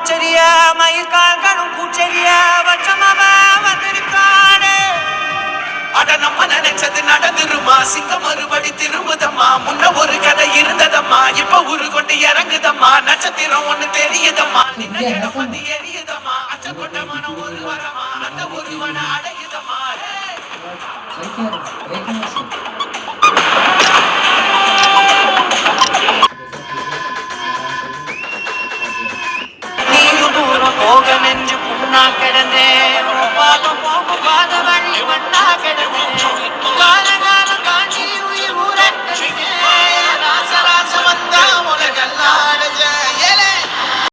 பூச்செரிய மயிர்கால்களும் பூச்செரிய வச்சமாவ வந்திருக்கானே. அட நம்ம நினைச்சது நடந்துருமா, சிங்கம் மறுபடி திரும்புதம்மா. முன்ன ஒரு கதை இருந்ததம்மா, இப்ப உரு கொண்டு இறங்குதம்மா. நட்சத்திரம் ஒண்ணு தெரியுதம்மா, நின்ன இடம் வந்து எரியுதம்மா. அச்ச கொண்ட மனம் ஒரு வரமா.